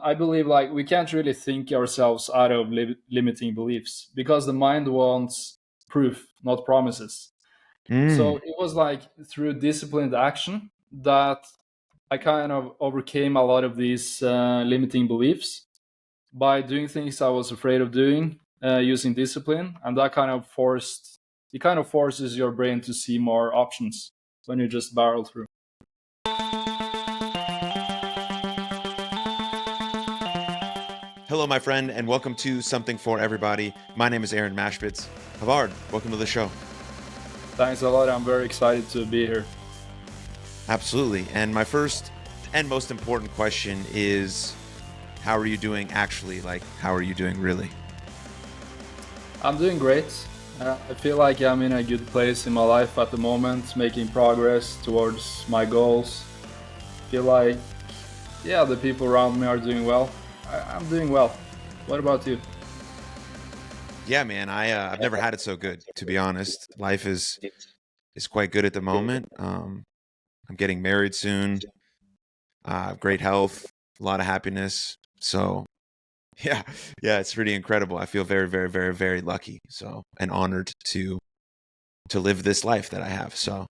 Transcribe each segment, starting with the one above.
I believe like we can't really think ourselves out of limiting beliefs because the mind wants proof, not promises. So Mm. it was like through disciplined action that I kind of overcame a lot of these limiting beliefs by doing things I was afraid of doing, using discipline, and that kind of forces your brain to see more options when you just barrel through. Hello, my friend, and welcome to Something for Everybody. My name is Aaron Mashpitz. Havard, welcome to the show. Thanks a lot. I'm very excited to be here. Absolutely. And my first and most important question is, how are you doing actually? Like, how are you doing really? I'm doing great. I feel like I'm in a good place in my life at the moment, making progress towards my goals. Feel like, yeah, the people around me are doing well. I'm doing well. What about you? Yeah, man, I've never had it so good, to be honest. Life is quite good at the moment. I'm getting married soon. Great health, a lot of happiness. So yeah, yeah, it's pretty incredible. I feel very, very, very, very lucky. So and honored to live this life that I have. So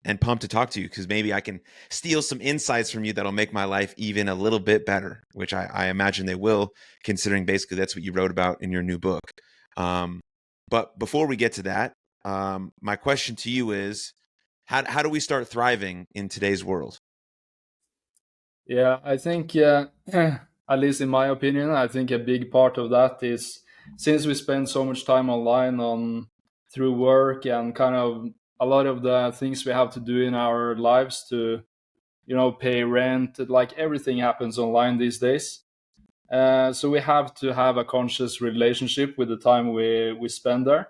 and pumped to talk to you because maybe I can steal some insights from you that'll make my life even a little bit better, which I imagine they will, considering basically that's what you wrote about in your new book. Um, but before we get to that, my question to you is, how do we start thriving in today's world? Yeah, I think, at least in my opinion, I think a big part of that is since we spend so much time online on through work and kind of a lot of the things we have to do in our lives to, pay rent, like everything happens online these days. So we have to have a conscious relationship with the time we spend there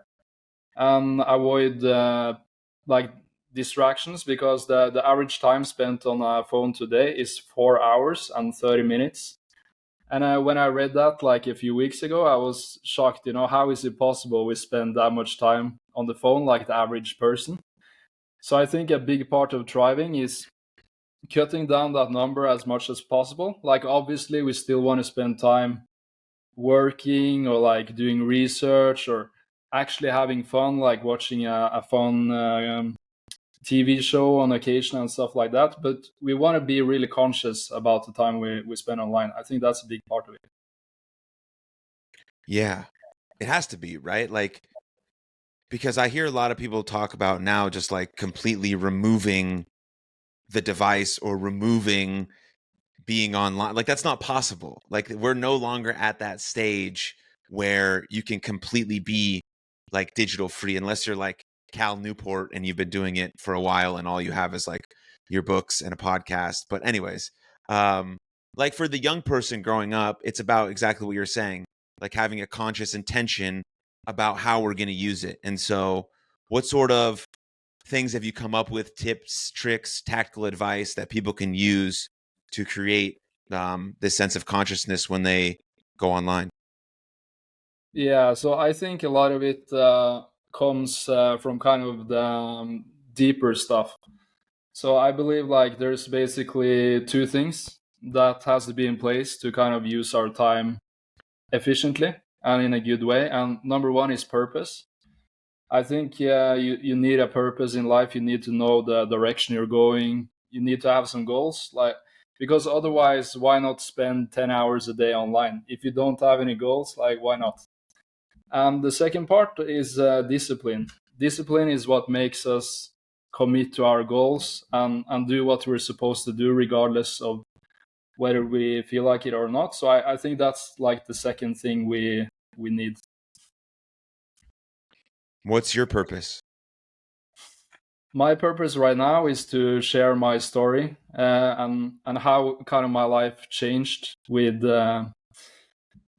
and avoid like distractions because the average time spent on a phone today is 4 hours and 30 minutes. And when I read that like a few weeks ago, I was shocked. How is it possible we spend that much time on the phone like the average person? So I think a big part of thriving is cutting down that number as much as possible. Like obviously we still want to spend time working or like doing research or actually having fun, like watching a fun TV show on occasion and stuff like that. But we want to be really conscious about the time we spend online. I think that's a big part of it. Yeah, it has to be, right? Like, because I hear a lot of people talk about now just like completely removing the device or removing being online. Like, that's not possible. Like, we're no longer at that stage where you can completely be like digital free unless you're like Cal Newport and you've been doing it for a while and all you have is like your books and a podcast. But anyways, um like for the young person growing up, it's about exactly what you're saying, like having a conscious intention about how we're going to use it. And so what sort of things have you come up with, tips, tricks, tactical advice that people can use to create this sense of consciousness when they go online? Yeah, so I think a lot of it comes from kind of the deeper stuff. So I believe like there's basically two things that has to be in place to kind of use our time efficiently and in a good way. And number one is purpose. I think, yeah, you need a purpose in life. You need to know the direction you're going. You need to have some goals, like because otherwise, why not spend 10 hours a day online if you don't have any goals? Like, why not? And the second part is discipline. Discipline is what makes us commit to our goals and do what we're supposed to do, regardless of whether we feel like it or not. So I think that's like the second thing we need. What's your purpose? My purpose right now is to share my story and how kind of my life changed with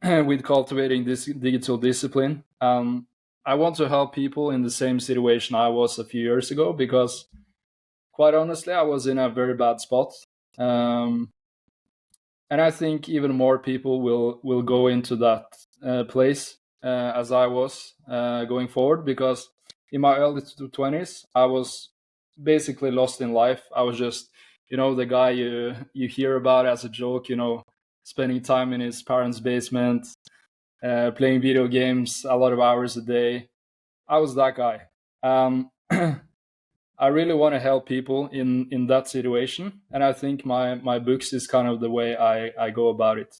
with cultivating this digital discipline. I want to help people in the same situation I was a few years ago because, quite honestly, I was in a very bad spot. Um, and I think even more people will go into that place as I was going forward because in my early 20s I was basically lost in life. I was just the guy you hear about as a joke, spending time in his parents' basement, playing video games a lot of hours a day. I was that guy. I really want to help people in that situation, and I think my books is kind of the way I go about it.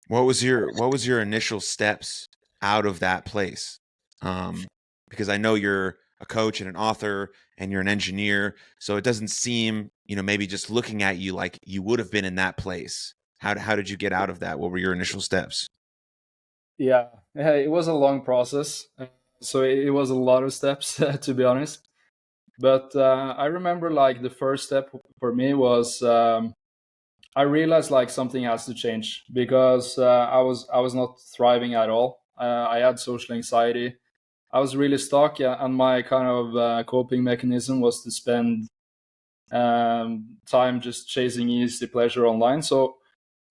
What was your initial steps out of that place? Um, because I know you're a coach and an author and you're an engineer, so it doesn't seem, maybe just looking at you like you would have been in that place. How did you get out of that? What were your initial steps? Yeah, yeah, it was a long process, so it was a lot of steps to be honest. But I remember like the first step for me was I realized like something has to change because I was not thriving at all. I had social anxiety. I was really stuck, and my kind of coping mechanism was to spend time just chasing easy pleasure online. So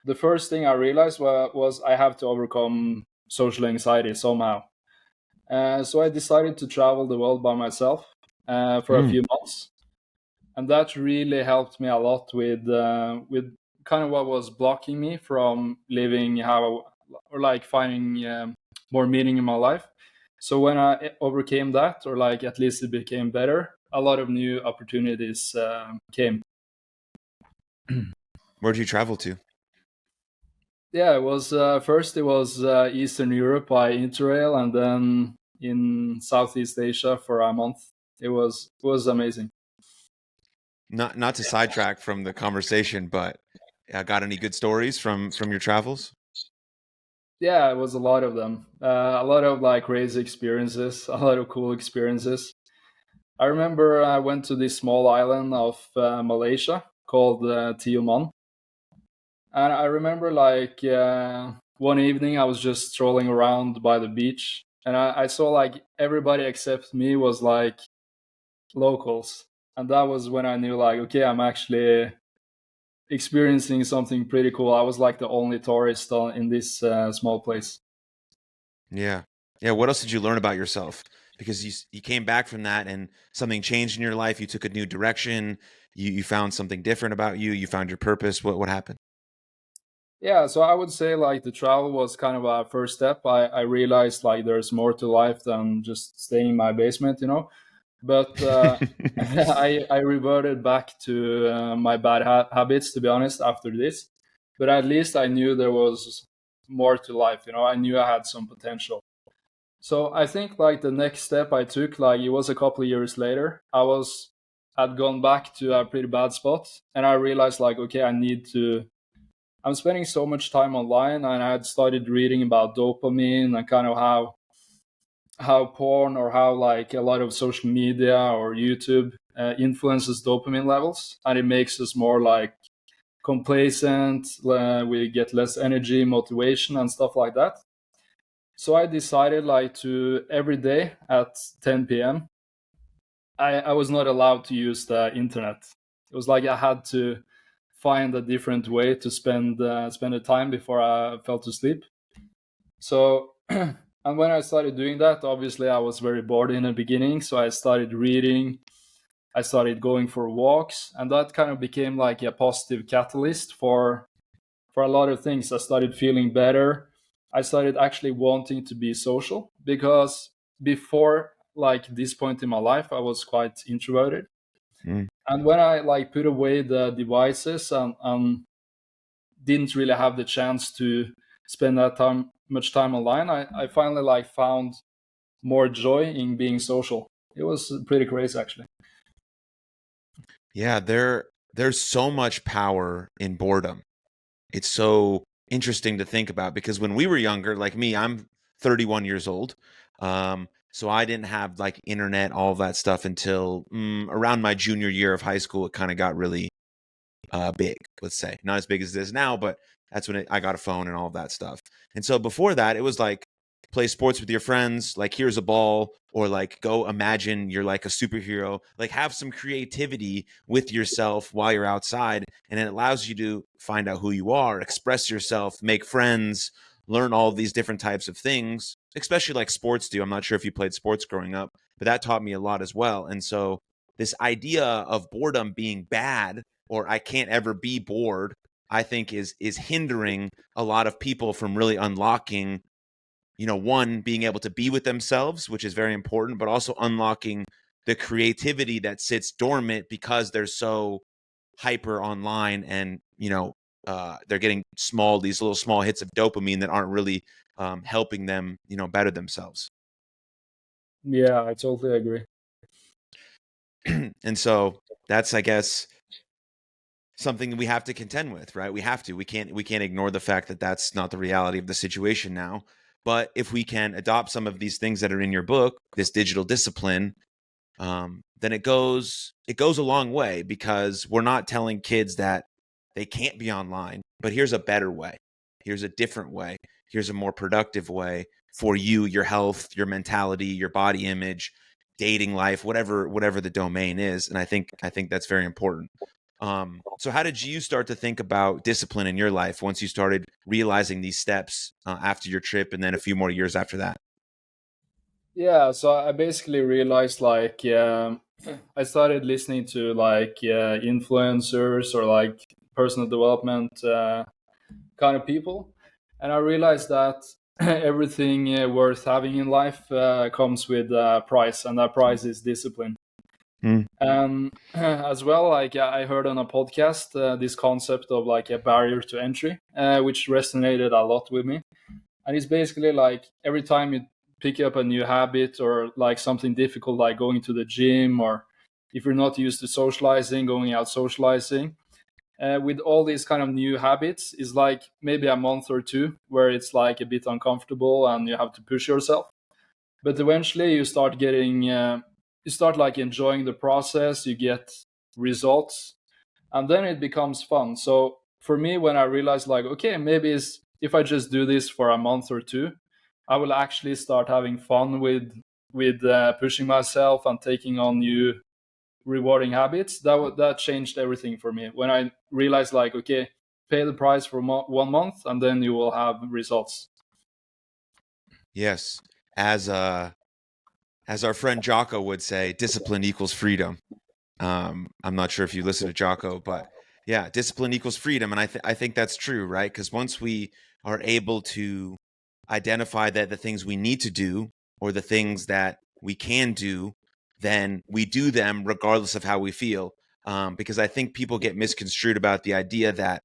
the first thing I realized was I have to overcome social anxiety somehow. So I decided to travel the world by myself for a Mm. few months, and that really helped me a lot with kind of what was blocking me from living how or like finding more meaning in my life. So when I overcame that, or like at least it became better, a lot of new opportunities came. Where did you travel to? Yeah, it was first it was Eastern Europe by Interrail, and then in Southeast Asia for a month. It was amazing. Not to sidetrack from the conversation, but got any good stories from your travels? Yeah, it was a lot of them. A lot of like crazy experiences, a lot of cool experiences. I remember I went to this small island of Malaysia called Tioman, and I remember like one evening I was just strolling around by the beach, and I saw like everybody except me was like locals, and that was when I knew like okay, I'm actually experiencing something pretty cool. I was like the only tourist in this small place. Yeah. Yeah. What else did you learn about yourself? Because you came back from that and something changed in your life. You took a new direction. You found something different about you. You found your purpose. What happened? Yeah, so I would say like the travel was kind of a first step. I realized like there's more to life than just staying in my basement, you know. But I reverted back to my bad habits, to be honest, after this. But at least I knew there was more to life, you know. I knew I had some potential. So I think like the next step I took, like it was a couple of years later. Had gone back to a pretty bad spot, and I realized like okay, I need to. I'm spending so much time online, and I had started reading about dopamine and kind of how porn or how like a lot of social media or YouTube influences dopamine levels, and it makes us more like complacent. We get less energy, motivation, and stuff like that. So I decided like to every day at 10 p.m. I was not allowed to use the internet. It was like I had to find a different way to spend the time before I fell to sleep. So, and when I started doing that, obviously I was very bored in the beginning. So I started reading, I started going for walks, and that kind of became like a positive catalyst for a lot of things. I started feeling better. I started actually wanting to be social because before like this point in my life, I was quite introverted. Mm. And when I like put away the devices and didn't really have the chance to spend that time much time online, I finally like found more joy in being social. It was pretty crazy actually. Yeah. There's so much power in boredom. It's so interesting to think about because when we were younger, like me, I'm 31 years old. So I didn't have like internet, all of that stuff until around my junior year of high school. It kind of got really big, let's say. Not as big as it is now, but that's when I got a phone and all of that stuff. And so before that, it was like play sports with your friends, like here's a ball, or like go imagine you're like a superhero, like have some creativity with yourself while you're outside. And it allows you to find out who you are, express yourself, make friends, learn all these different types of things, especially like sports do. I'm not sure if you played sports growing up, but that taught me a lot as well. And so this idea of boredom being bad or I can't ever be bored I think is hindering a lot of people from really unlocking, one, being able to be with themselves, which is very important, but also unlocking the creativity that sits dormant because they're so hyper online, and they're getting these little small hits of dopamine that aren't really helping them better themselves. Yeah, I totally agree. And so that's, I guess, something we have to contend with, right? We can't ignore the fact that that's not the reality of the situation now. But if we can adopt some of these things that are in your book, this digital discipline, then it goes a long way, because we're not telling kids that they can't be online, but here's a better way, here's a different way, here's a more productive way for you, your health, your mentality, your body image, dating life, whatever the domain is. And I think that's very important. So how did you start to think about discipline in your life once you started realizing these steps after your trip, and then a few more years after that? Yeah, so I basically realized like I started listening to like influencers or like personal development kind of people, and I realized that everything worth having in life comes with a price, and that price is discipline. Mm. And as well, like I heard on a podcast this concept of like a barrier to entry, which resonated a lot with me. And it's basically like every time you pick up a new habit or like something difficult, like going to the gym, or if you're not used to socializing, going out socializing, with all these kind of new habits, is like maybe a month or two where it's like a bit uncomfortable and you have to push yourself. But eventually you start like enjoying the process, you get results, and then it becomes fun. So for me, when I realized like, okay, maybe it's, if I just do this for a month or two, I will actually start having fun with pushing myself and taking on new rewarding habits. That changed everything for me when I realized like, okay, pay the price for 1 month and then you will have results. Yes, as our friend Jocko would say, discipline equals freedom. I'm not sure if you listen to Jocko, but yeah, discipline equals freedom, and I think that's true, right? Because once we are able to identify that the things we need to do, or the things that we can do, then we do them regardless of how we feel. Because I think people get misconstrued about the idea that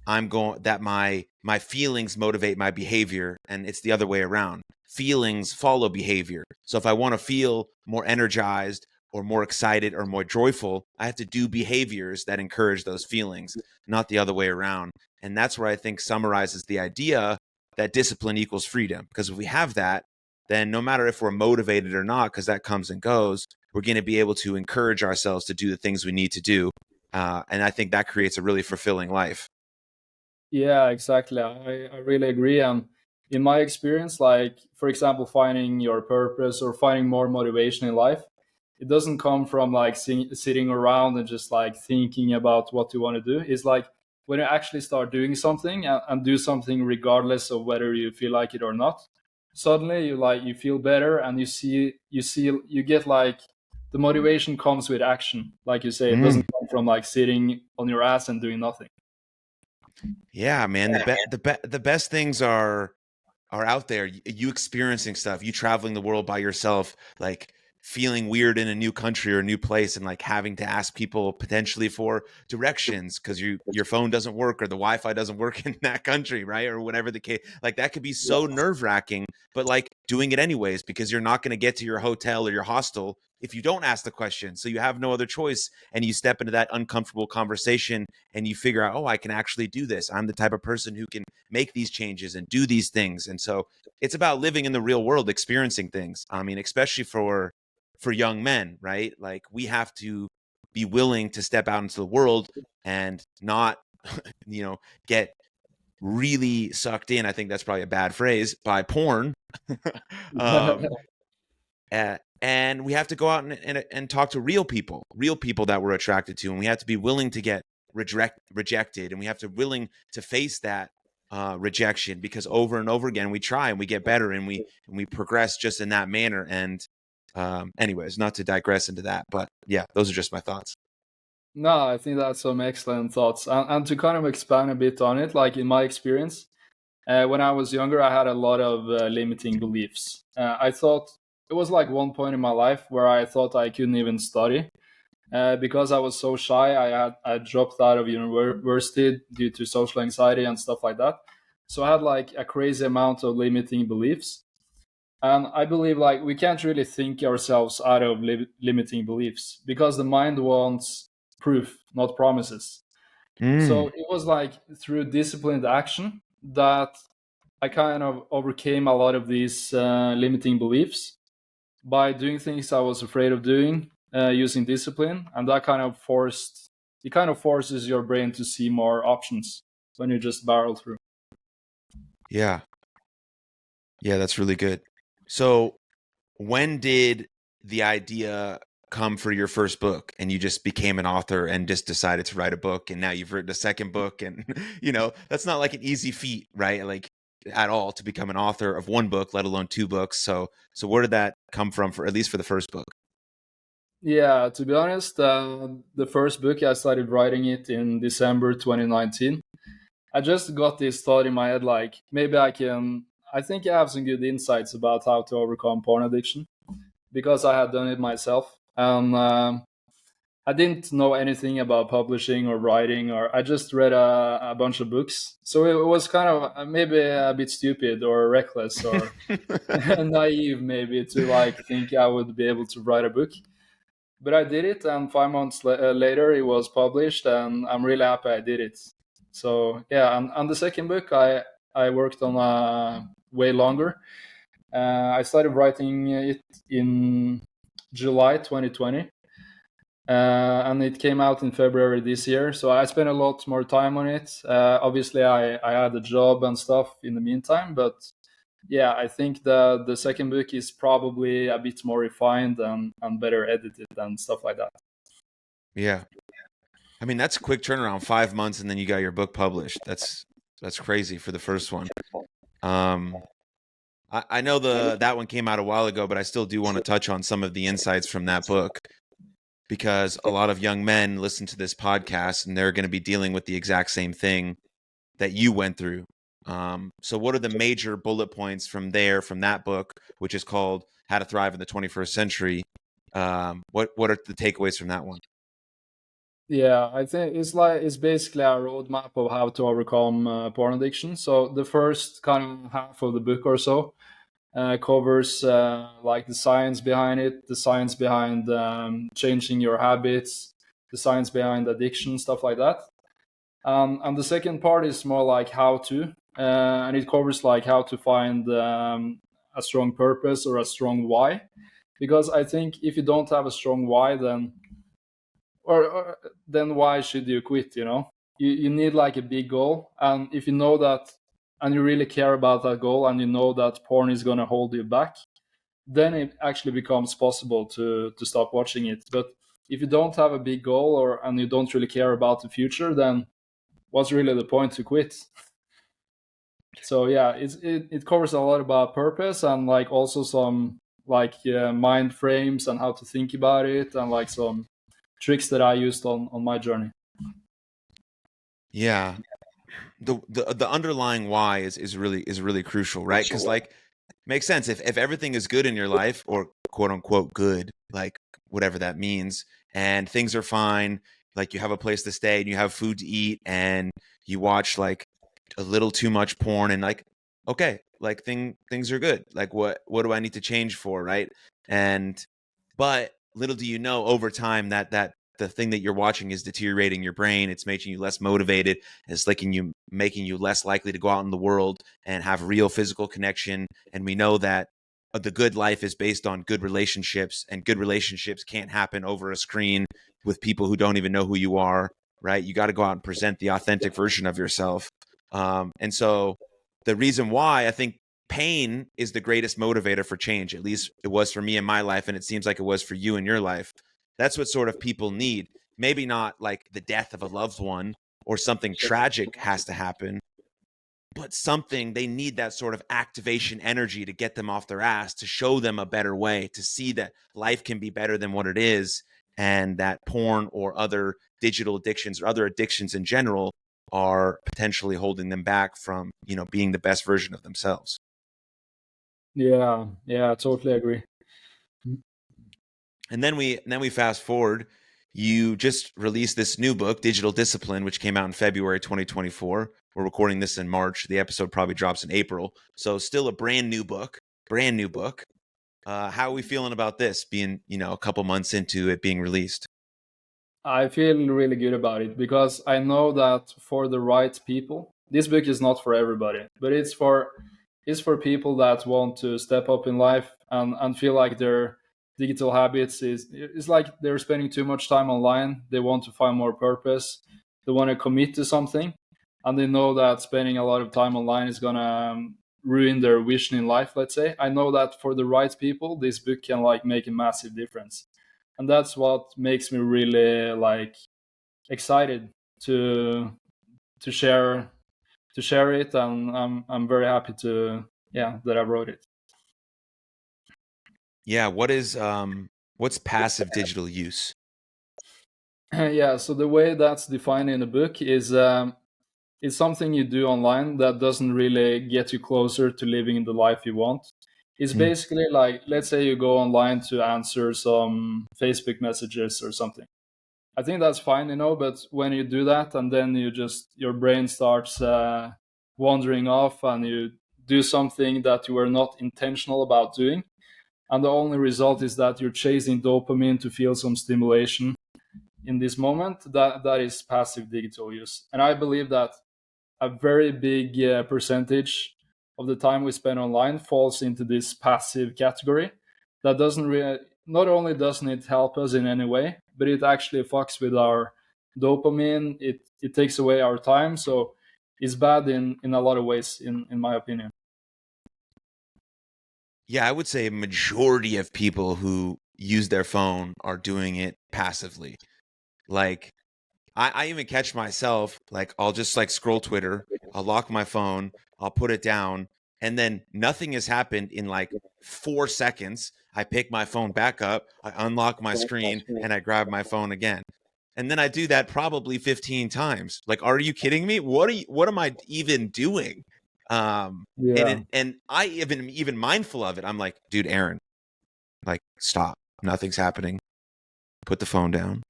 my feelings motivate my behavior, and it's the other way around. Feelings follow behavior. So if I want to feel more energized or more excited or more joyful, I have to do behaviors that encourage those feelings, not the other way around. And that's where I think summarizes the idea that discipline equals freedom. Because if we have that, then no matter if we're motivated or not, because that comes and goes, we're going to be able to encourage ourselves to do the things we need to do. And I think that creates a really fulfilling life. Yeah, exactly. I really agree. And in my experience, like for example, finding your purpose or finding more motivation in life, it doesn't come from like sitting around and just like thinking about what you want to do. It's like when you actually start doing something and do something regardless of whether you feel like it or not. Suddenly, you feel better, and you get like the motivation comes with action. Like you say, it Mm. doesn't come from like sitting on your ass and doing nothing. Yeah, man. The best things are out there. You experiencing stuff, you traveling the world by yourself, like feeling weird in a new country or a new place, and like having to ask people potentially for directions because your phone doesn't work or the Wi-Fi doesn't work in that country, right? Or whatever the case. Like that could be so nerve-wracking, but like doing it anyways because you're not going to get to your hotel or your hostel if you don't ask the question. So you have no other choice, and you step into that uncomfortable conversation and you figure out, oh, I can actually do this. I'm the type of person who can make these changes and do these things. And so it's about living in the real world, experiencing things. I mean, especially for young men, right? Like we have to be willing to step out into the world and not, get really sucked in. I think that's probably a bad phrase, by porn. um, and we have to go out and talk to real people that we're attracted to, and we have to be willing to get rejected, and we have to willing to face that rejection, because over and over again we try and we get better, and we progress just in that manner. And anyways, not to digress into that, but yeah, those are just my thoughts. No, I think that's some excellent thoughts. And to kind of expand a bit on it, like in my experience, when I was younger, I had a lot of limiting beliefs. I thought it was like one point in my life where I thought I couldn't even study because I was so shy. I dropped out of university due to social anxiety and stuff like that. So I had like a crazy amount of limiting beliefs. And I believe like we can't really think ourselves out of limiting beliefs because the mind wants proof, not promises. So Mm. it was like through disciplined action that I kind of overcame a lot of these limiting beliefs by doing things I was afraid of doing, using discipline, and that kind of forces your brain to see more options when you just barrel through. Yeah. Yeah, that's really good. So, when did the idea come for your first book and you just became an author and just decided to write a book and now you've written a second book and that's not like an easy feat, right? Like at all to become an author of one book, let alone two books. So where did that come from for at least for the first book? Yeah, to be honest, the first book I started writing it in December 2019. I just got this thought in my head, like maybe I can. I think I have some good insights about how to overcome porn addiction because I had done it myself, and I didn't know anything about publishing or writing, or I just read a bunch of books. So it was kind of maybe a bit stupid or reckless or naive, maybe, to like think I would be able to write a book. But I did it, and 5 months later, it was published, and I'm really happy I did it. So yeah, and the second book, I worked on way longer. I started writing it in July 2020, and it came out in February this year. So I spent a lot more time on it. Obviously, I had a job and stuff in the meantime, but yeah, I think the second book is probably a bit more refined and better edited and stuff like that. Yeah. I mean, that's a quick turnaround, 5 months, and then you got your book published. That's crazy for the first one. Um, I know the that one came out a while ago, but I still do want to touch on some of the insights from that book because a lot of young men listen to this podcast and they're going to be dealing with the exact same thing that you went through. So, what are the major bullet points from there, from that book, which is called "How to Thrive in the 21st Century"? What are the takeaways from that one? Yeah, I think it's basically a roadmap of how to overcome porn addiction. So the first kind of half of the book or so covers like the science behind it, the science behind changing your habits, the science behind addiction, stuff like that. And the second part is more like how to, and it covers like how to find a strong purpose or a strong why. Because I think if you don't have a strong why, then or then why should you quit? You need like a big goal, and if you know that, and you really care about that goal, and you know that porn is gonna hold you back, then it actually becomes possible to stop watching it. But if you don't have a big goal or and you don't really care about the future, then what's really the point to quit? So yeah, it covers a lot about purpose and like also some like mind frames and how to think about it and like some tricks that I used on my journey. Yeah, the underlying why is really crucial, right? Because like makes sense if everything is good in your life or quote unquote good, like whatever that means, and things are fine, like you have a place to stay and you have food to eat and you watch like a little too much porn and like okay, like things are good. Like what do I need to change for, right? And but little do you know over time that the thing that you're watching is deteriorating your brain. It's making you less motivated. It's making you less likely to go out in the world and have real physical connection. And we know that the good life is based on good relationships, and good relationships can't happen over a screen with people who don't even know who you are. Right? You got to go out and present the authentic version of yourself. And so the reason why I think pain is the greatest motivator for change. At least it was for me in my life, and it seems like it was for you in your life. That's what sort of people need. Maybe not like the death of a loved one or something tragic has to happen, but something they need that sort of activation energy to get them off their ass, to show them a better way, to see that life can be better than what it is. and that porn or other digital addictions or other addictions in general are potentially holding them back from, being the best version of themselves. Yeah, yeah, I totally agree. And then we fast forward. You just released this new book, Digital Discipline, which came out in February 2024. We're recording this in March. The episode probably drops in April. So still a brand new book. Brand new book. How are we feeling about this being, a couple months into it being released? I feel really good about it because I know that for the right people, this book is not for everybody, but it's for people that want to step up in life and feel like their digital habits is it's like they're spending too much time online. They want to find more purpose. They want to commit to something, and they know that spending a lot of time online is gonna ruin their vision in life. Let's say I know that for the right people, this book can like make a massive difference, and that's what makes me really like excited to to share to share it, and I'm very happy to yeah that I wrote it. Yeah. What's passive digital use? Yeah, so the way that's defined in the book is something you do online that doesn't really get you closer to living the life you want. It's Mm. basically like, let's say you go online to answer some Facebook messages or something. I think that's fine, but when you do that and then your brain starts wandering off and you do something that you were not intentional about doing, and the only result is that you're chasing dopamine to feel some stimulation in this moment, that is passive digital use. And I believe that a very big percentage of the time we spend online falls into this passive category that doesn't really, not only doesn't it help us in any way, but it actually fucks with our dopamine. It takes away our time, so it's bad in a lot of ways, in my opinion. Yeah, I would say a majority of people who use their phone are doing it passively. Like, I even catch myself, like, I'll just like scroll Twitter, I'll lock my phone, I'll put it down, and then nothing has happened in like 4 seconds. I pick my phone back up, I unlock my screen, and I grab my phone again. And then I do that probably 15 times. Like, are you kidding me? What am I even doing? Yeah, And I even mindful of it. I'm like, dude, Aaron, like, stop. Nothing's happening. Put the phone down.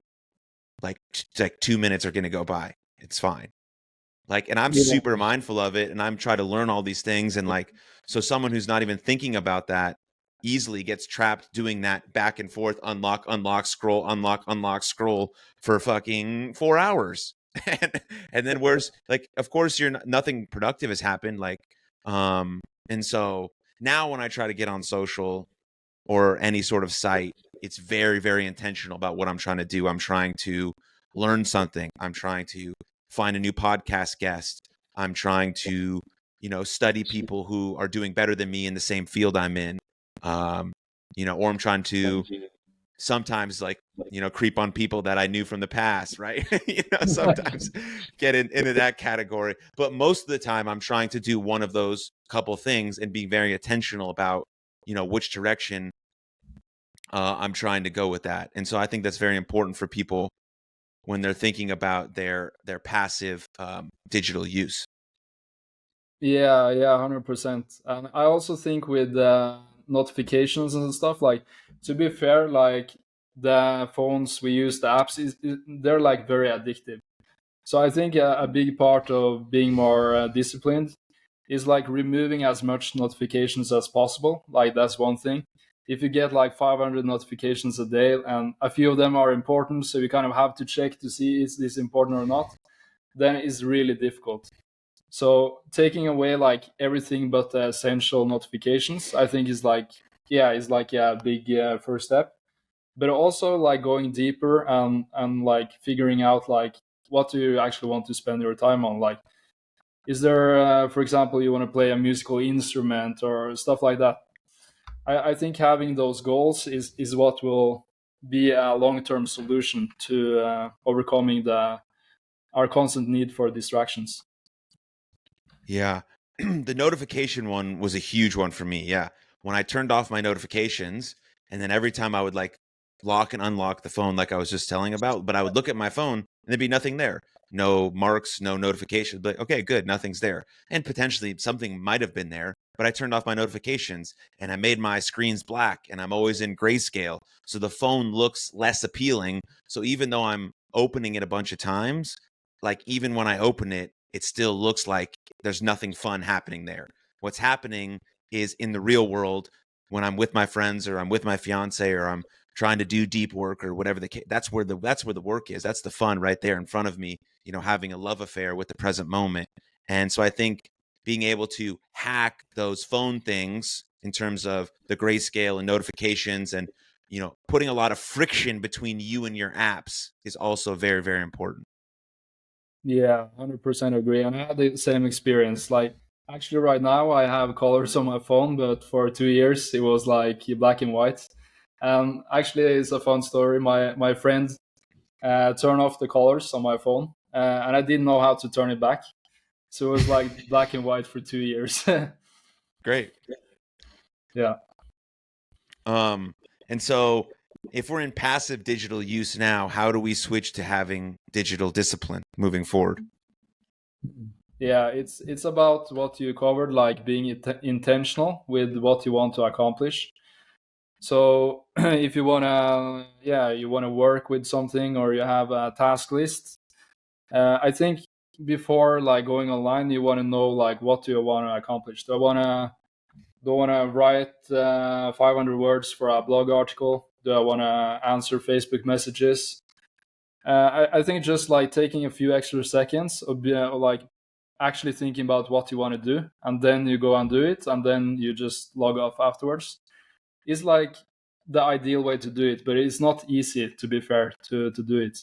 Like 2 minutes are going to go by. It's fine. Like, and I'm yeah, super mindful of it, and I'm trying to learn all these things. And like, so someone who's not even thinking about that easily gets trapped doing that back and forth, unlock, unlock, scroll for fucking 4 hours. and, and then where's like, of course, nothing productive has happened. Like, and so now when I try to get on social or any sort of site, it's very, very intentional about what I'm trying to do. I'm trying to learn something. I'm trying to find a new podcast guest. I'm trying to, study people who are doing better than me in the same field I'm in. Um, or I'm trying to sometimes like, creep on people that I knew from the past, right? Sometimes get into that category. But most of the time I'm trying to do one of those couple things and being very intentional about, which direction I'm trying to go with that. And so I think that's very important for people when they're thinking about their passive digital use. yeah, yeah, 100%. And I also think with notifications and stuff, like, to be fair, like the phones we use, the apps, they're like very addictive. So I think a big part of being more disciplined is like removing as much notifications as possible. Like, that's one thing. If you get like 500 notifications a day and a few of them are important, so you kind of have to check to see is this important or not, then it's really difficult. So taking away like everything but the essential notifications, I think is like a big first step. But also like going deeper and like figuring out like what do you actually want to spend your time on. Like, is there, for example, you want to play a musical instrument or stuff like that? I think having those goals is what will be a long term solution to overcoming the our constant need for distractions. Yeah. The notification one was a huge one for me. Yeah. When I turned off my notifications, and then every time I would like lock and unlock the phone like I was just telling about, but I would look at my phone and there'd be nothing there. No marks, no notifications. But okay, good, nothing's there. And potentially something might have been there, but I turned off my notifications and I made my screens black and I'm always in grayscale. So the phone looks less appealing. So even though I'm opening it a bunch of times, like even when I open it, it still looks like there's nothing fun happening there. What's happening is in the real world, when I'm with my friends or I'm with my fiance or I'm trying to do deep work or whatever the case, that's where the work is. That's the fun right there in front of me, having a love affair with the present moment. And so I think being able to hack those phone things in terms of the grayscale and notifications and putting a lot of friction between you and your apps is also very, very important. Yeah, 100% agree. And I had the same experience. Like, actually, right now I have colors on my phone, but for 2 years it was like black and white. Actually, it's a fun story. My friend turned off the colors on my phone, and I didn't know how to turn it back. So it was like black and white for 2 years. Great. Yeah. And so if we're in passive digital use now, how do we switch to having digital discipline moving forward? Yeah, it's about what you covered, like being intentional with what you want to accomplish. So if you wanna, yeah, you wanna work with something or you have a task list, I think before like going online, you want to know like what do you want to accomplish. Do I want to write 500 words for a blog article? Do I want to answer Facebook messages? I think just like taking a few extra seconds of like actually thinking about what you want to do, and then you go and do it, and then you just log off afterwards, is like the ideal way to do it. But it's not easy, to be fair, to do it.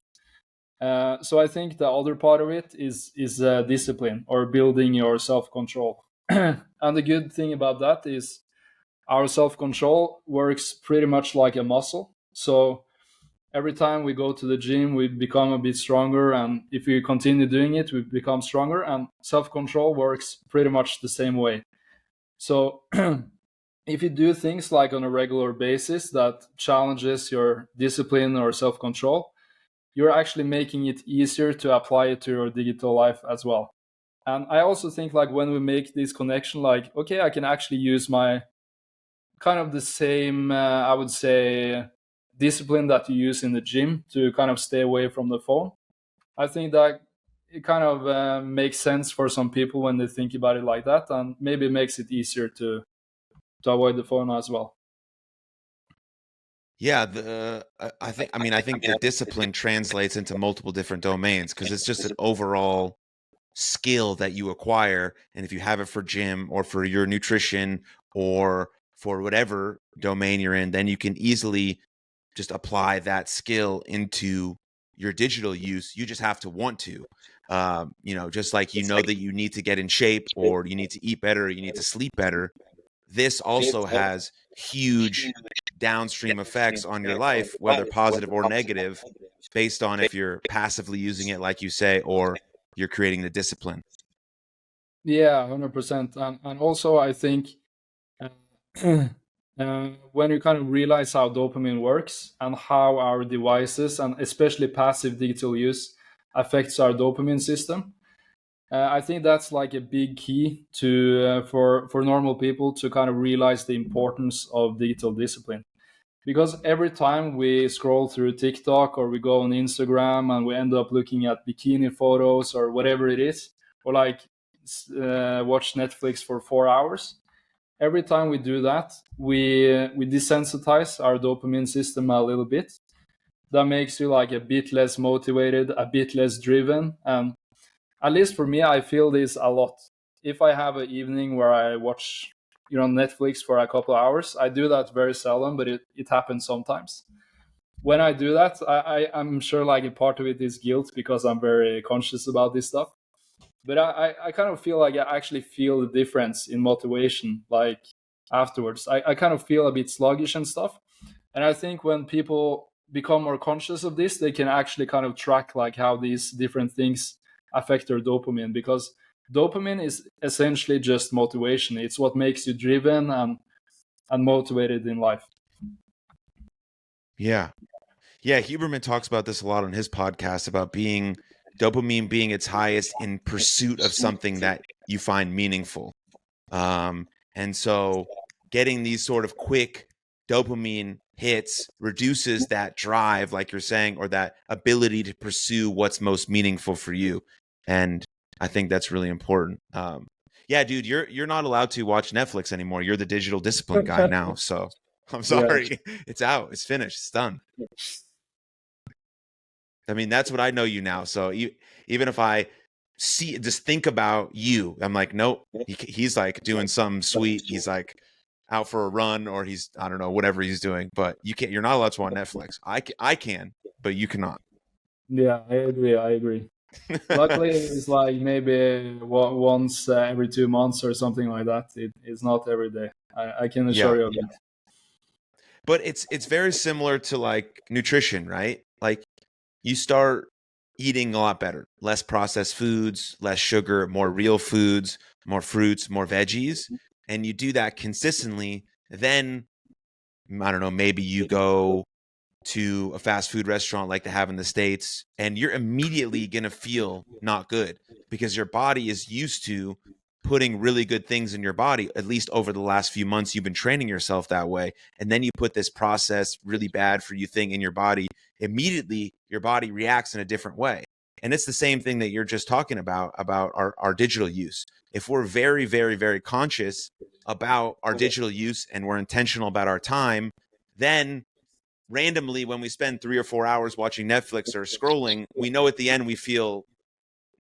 So I think the other part of it is discipline or building your self control. And the good thing about that is our self control works pretty much like a muscle. So every time we go to the gym, we become a bit stronger, and if we continue doing it, we become stronger. And self control works pretty much the same way. So if you do things like on a regular basis that challenges your discipline or self control, you're actually making it easier to apply it to your digital life as well. And I also think like when we make this connection, like, okay, I can actually use my kind of the same, I would say, discipline that you use in the gym to kind of stay away from the phone. I think that it kind of makes sense for some people when they think about it like that, and maybe makes it easier to avoid the phone as well. Yeah, I think the discipline translates into multiple different domains because it's just an overall skill that you acquire. And if you have it for gym or for your nutrition or for whatever domain you're in, then you can easily just apply that skill into your digital use. You just have to want to. Just like that you need to get in shape or you need to eat better, or you need to sleep better. This also has huge downstream effects on your life, whether positive or negative, based on if you're passively using it, like you say, or you're creating the discipline. Yeah, 100%. And also, I think uh, when you kind of realize how dopamine works and how our devices and especially passive digital use affects our dopamine system, I think that's like a big key to for normal people to kind of realize the importance of digital discipline. Because every time we scroll through TikTok or we go on Instagram and we end up looking at bikini photos or whatever it is, or like watch Netflix for 4 hours, every time we do that, we desensitize our dopamine system a little bit. That makes you like a bit less motivated, a bit less driven, and at least for me, I feel this a lot. If I have an evening where I watch, Netflix for a couple of hours, I do that very seldom, but it happens sometimes. When I do that, I'm sure like a part of it is guilt because I'm very conscious about this stuff. But I kind of feel like I actually feel the difference in motivation, like afterwards. I kind of feel a bit sluggish and stuff. And I think when people become more conscious of this, they can actually kind of track like how these different things affect their dopamine, because dopamine is essentially just motivation. It's what makes you driven and motivated in life. Yeah. Yeah, Huberman talks about this a lot on his podcast about being dopamine being its highest in pursuit of something that you find meaningful. And so getting these sort of quick dopamine hits reduces that drive, like you're saying, or that ability to pursue what's most meaningful for you. And I think that's really important. Yeah, dude, you're not allowed to watch Netflix anymore. You're the digital discipline guy now. So I'm Yeah, sorry. It's out. It's finished. It's done. I mean, that's what I know you now. So even if I just think about you, I'm like, nope. He's like doing something sweet. He's like out for a run, or he's, I don't know, whatever he's doing. But you can't. You're not allowed to watch Netflix. I can, but you cannot. yeah, I agree. I agree. Luckily, it's like maybe once every 2 months or something like that. It's not every day. I can Yeah, assure you of that. but it's very similar to like nutrition, right? Like you start eating a lot better, less processed foods, less sugar, more real foods, more fruits, more veggies, and you do that consistently. Then I don't know, maybe you go to a fast food restaurant like they have in the States, and you're immediately going to feel not good because your body is used to putting really good things in your body. At least over the last few months, you've been training yourself that way. And then you put this processed, really bad for you thing in your body. Immediately, your body reacts in a different way. And it's the same thing that you're just talking about our digital use. If we're very, very, very conscious about our digital use and we're intentional about our time, then randomly when we spend 3 or 4 hours watching Netflix or scrolling, we know at the end we feel,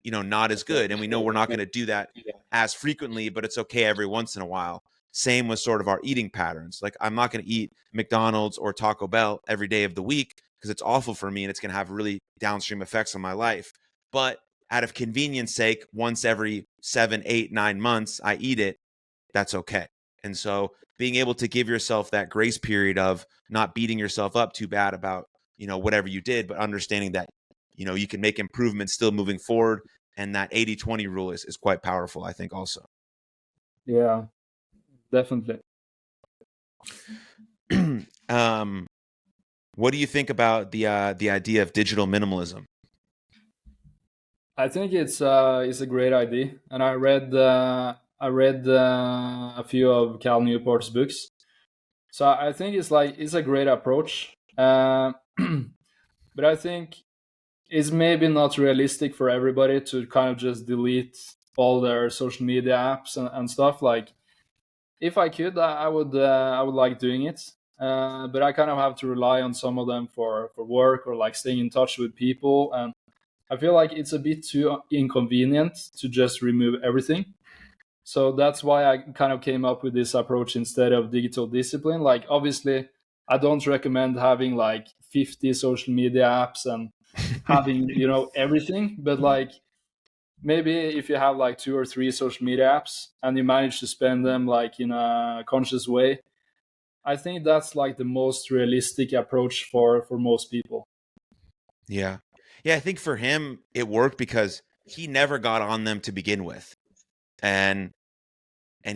not as good. And we know we're not going to do that as frequently, but it's okay every once in a while. Same with sort of our eating patterns. Like I'm not going to eat McDonald's or Taco Bell every day of the week because it's awful for me and it's going to have really downstream effects on my life. But out of convenience sake, once every 7, 8, 9 months, I eat it. That's okay. And so being able to give yourself that grace period of not beating yourself up too bad about, whatever you did, but understanding that, you can make improvements still moving forward. And that 80-20 rule is quite powerful, I think also. Yeah, definitely. um, what do you think about the idea of digital minimalism? I think it's a great idea, and I read a few of Cal Newport's books. So I think it's a great approach. But I think it's maybe not realistic for everybody to kind of just delete all their social media apps and stuff. Like if I could, I would like doing it. But I kind of have to rely on some of them for work or like staying in touch with people, and I feel like it's a bit too inconvenient to just remove everything. So that's why I kind of came up with this approach instead of digital discipline. Like obviously, I don't recommend having like 50 social media apps and having everything, but like maybe if you have like two or three social media apps and you manage to spend them like in a conscious way, I think that's like the most realistic approach for most people. Yeah. Yeah, I think for him it worked because he never got on them to begin with. And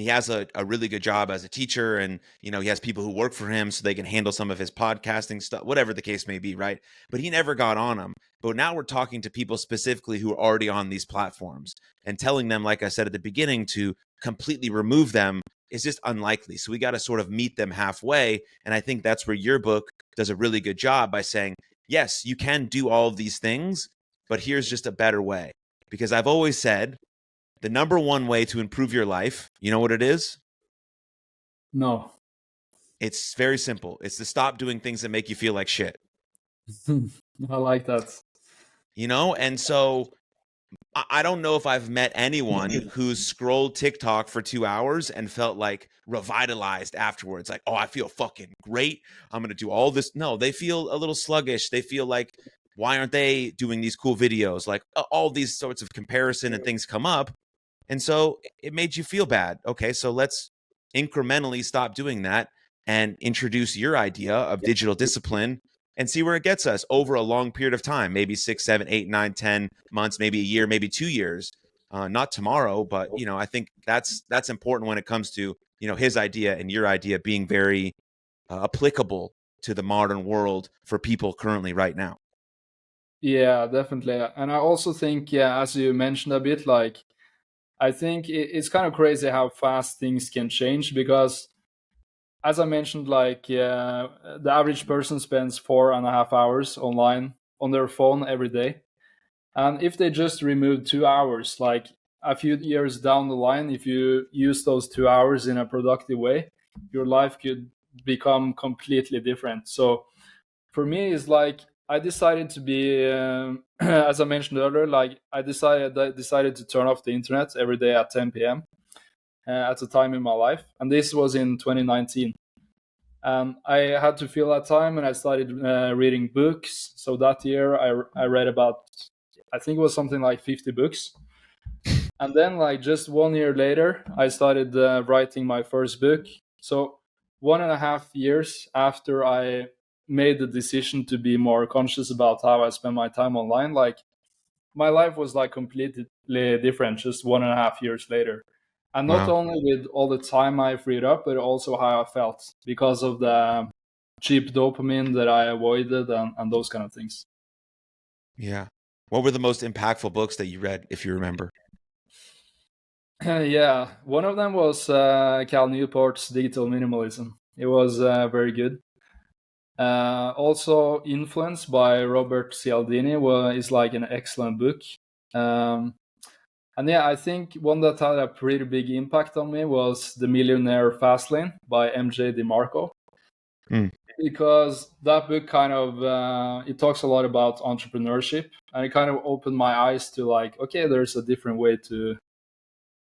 he has a really good job as a teacher, and he has people who work for him so they can handle some of his podcasting stuff, whatever the case may be, right? But he never got on them. But now we're talking to people specifically who are already on these platforms and telling them, like I said at the beginning, to completely remove them is just unlikely. So we got to sort of meet them halfway, and I think that's where your book does a really good job by saying, yes, you can do all of these things, but here's just a better way. Because I've always said the number one way to improve your life, you know what it is? No. It's very simple. It's to stop doing things that make you feel like shit. I like that. And so I don't know if I've met anyone who's scrolled TikTok for 2 hours and felt like revitalized afterwards. Like, oh, I feel fucking great. I'm going to do all this. No, they feel a little sluggish. They feel like, why aren't they doing these cool videos? Like all these sorts of comparison and things come up. And so it made you feel bad. Okay, so let's incrementally stop doing that and introduce your idea of digital discipline and see where it gets us over a long period of time, maybe 6, 7, 8, 9, 10 months, maybe a year, maybe 2 years. Not tomorrow, but I think that's important when it comes to his idea and your idea being very applicable to the modern world for people currently right now. Yeah, definitely. And I also think, yeah, as you mentioned a bit, like I think it's kind of crazy how fast things can change because, as I mentioned, like the average person spends 4.5 hours online on their phone every day. And if they just remove 2 hours, like a few years down the line, if you use those 2 hours in a productive way, your life could become completely different. So for me, it's like I decided to be, as I mentioned earlier, like I decided to turn off the internet every day at 10 p.m. At a time in my life, and this was in 2019. I had to fill that time, and I started reading books. So that year, I read about, I think it was something like 50 books. And then, like just 1 year later, I started writing my first book. So 1.5 years after I made the decision to be more conscious about how I spend my time online, like my life was like completely different just 1.5 years later. And not Wow. only with all the time I freed up, but also how I felt because of the cheap dopamine that I avoided and those kind of things. Yeah. What were the most impactful books that you read, if you remember? Yeah, one of them was Cal Newport's Digital Minimalism. It was very good. Also, Influence by Robert Cialdini is like an excellent book. Um, and yeah, I think one that had a pretty big impact on me was The Millionaire Fastlane by MJ DeMarco, Mm. because that book kind of it talks a lot about entrepreneurship, and it kind of opened my eyes to like, okay, there's a different way to.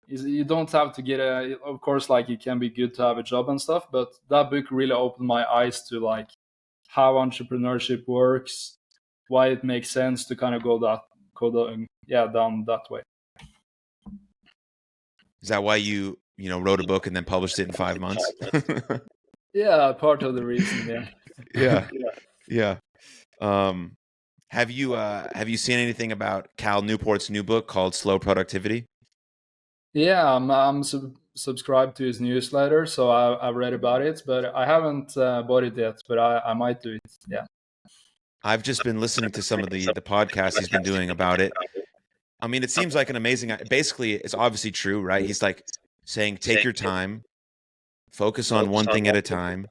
You don't have to get a. Of course, like it can be good to have a job and stuff, but that book really opened my eyes to like how entrepreneurship works, why it makes sense to kind of go down that way. Is that why you wrote a book and then published it in 5 months? Yeah, part of the reason. Yeah. Yeah. Yeah. Um, have you seen anything about Cal Newport's new book called Slow Productivity? Yeah, I'm subscribed to his newsletter, so I've read about it, but I haven't bought it yet. But I might do it. Yeah. I've just been listening to some of the podcasts he's been doing about it. I mean, it seems like an amazing. Basically, it's obviously true, right? He's like saying, take your time, focus on one thing at a time,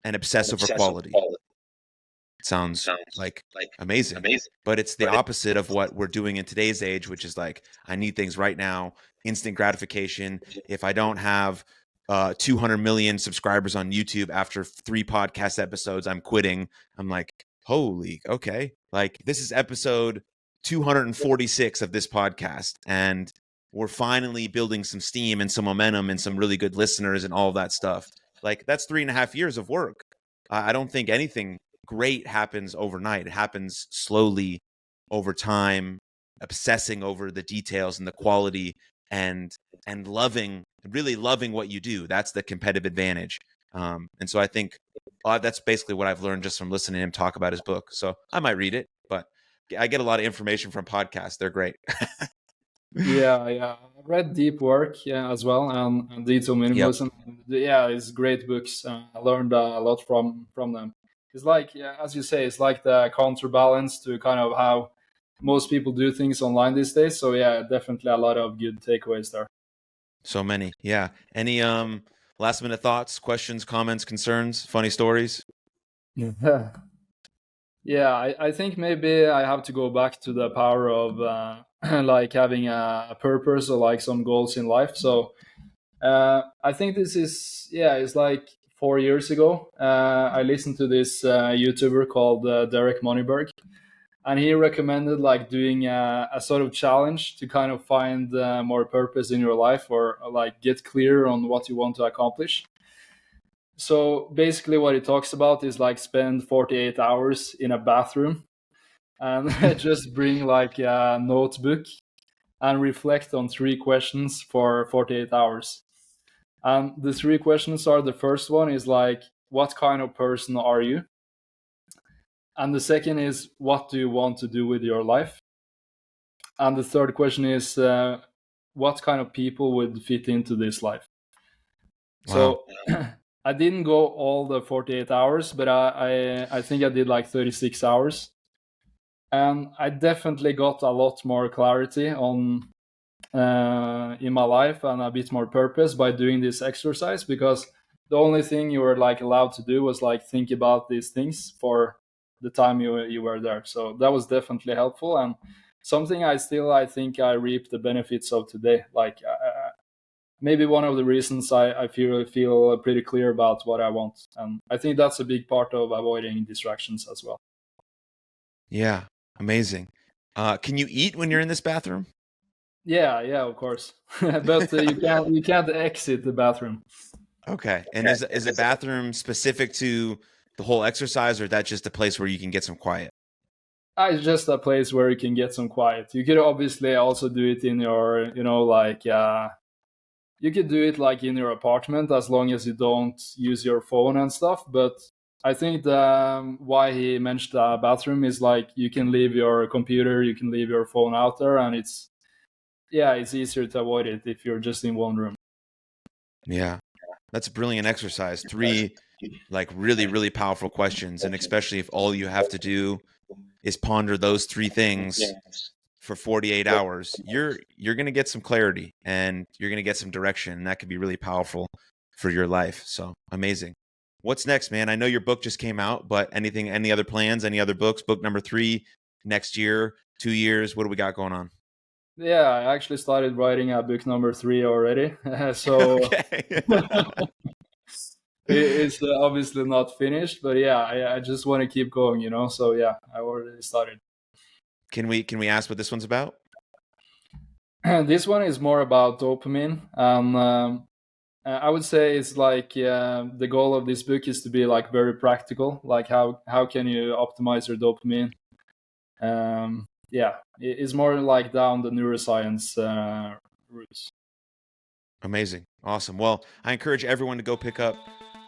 and obsess over quality. It sounds like amazing, but it's the opposite of what we're doing in today's age, which is like, I need things right now, instant gratification. If I don't have 200 million subscribers on YouTube after 3 podcast episodes, I'm quitting. I'm like, holy, okay. Like, this is episode 246 of this podcast, and we're finally building some steam and some momentum and some really good listeners and all of that stuff. Like, that's 3.5 years of work. I don't think anything great happens overnight. It happens slowly over time, obsessing over the details and the quality, and really loving what you do. That's the competitive advantage. And so I think that's basically what I've learned just from listening to him talk about his book. So I might read it, but I get a lot of information from podcasts. They're great. Yeah, yeah. I read Deep Work, yeah, as well, and Digital Yep. Minimalism. Yeah, it's great books. I learned a lot from them. It's like, yeah, as you say, it's like the counterbalance to kind of how most people do things online these days. So yeah, definitely a lot of good takeaways there. So many. Yeah. Any last minute thoughts, questions, comments, concerns, funny stories? Yeah. Yeah, I think maybe I have to go back to the power of like having a purpose or like some goals in life. So I think this is, yeah, it's like 4 years ago. I listened to this YouTuber called Derek Moneyberg, and he recommended like doing a sort of challenge to kind of find more purpose in your life, or like get clear on what you want to accomplish. So basically, what he talks about is like spend 48 hours in a bathroom and just bring like a notebook and reflect on 3 questions for 48 hours. And the 3 questions are, the first one is like, what kind of person are you? And the second is, what do you want to do with your life? And the third question is, what kind of people would fit into this life? Wow. So I didn't go all the 48 hours, but I think I did like 36 hours. And I definitely got a lot more clarity on in my life and a bit more purpose by doing this exercise, because the only thing you were like allowed to do was like think about these things for the time you were there. So that was definitely helpful, and something I think I reap the benefits of today. Like maybe one of the reasons I feel pretty clear about what I want, and I think that's a big part of avoiding distractions as well. Yeah, amazing. Can you eat when you're in this bathroom? Yeah, yeah, of course, but you can't exit the bathroom. Okay. And is a bathroom specific to the whole exercise, or that just a place where you can get some quiet? It's just a place where you can get some quiet. You could obviously also do it in your, like you could do it like in your apartment as long as you don't use your phone and stuff. But I think the why he mentioned the bathroom is like you can leave your computer, you can leave your phone out there, and it's easier to avoid it if you're just in one room. Yeah. That's a brilliant exercise. Three like really, really powerful questions. And especially if all you have to do is ponder those three things for 48 hours, you're going to get some clarity and you're going to get some direction. And that could be really powerful for your life. So amazing. What's next, man? I know your book just came out, but any other plans, any other books, book number 3 next year, 2 years? What do we got going on? Yeah, I actually started writing a book number 3 already. So Okay. it's obviously not finished, but yeah, I just want to keep going, So yeah, I already started. Can we ask what this one's about? This one is more about dopamine, and I would say it's like the goal of this book is to be like very practical. Like how can you optimize your dopamine? Yeah, it's more like down the neuroscience roots. Amazing. Awesome. Well, I encourage everyone to go pick up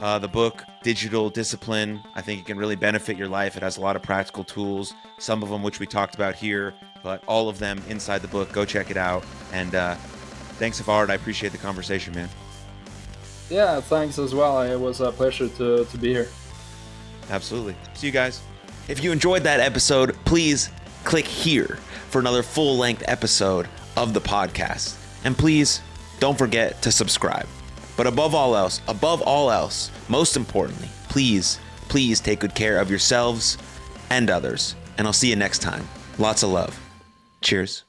the book, Digital Discipline. I think it can really benefit your life. It has a lot of practical tools, some of them which we talked about here, but all of them inside the book. Go check it out. And thanks, Havard. I appreciate the conversation, man. Yeah, thanks as well. It was a pleasure to be here. Absolutely. See you guys. If you enjoyed that episode, please click here for another full-length episode of the podcast. And please don't forget to subscribe. But above all else, most importantly, please take good care of yourselves and others. And I'll see you next time. Lots of love. Cheers.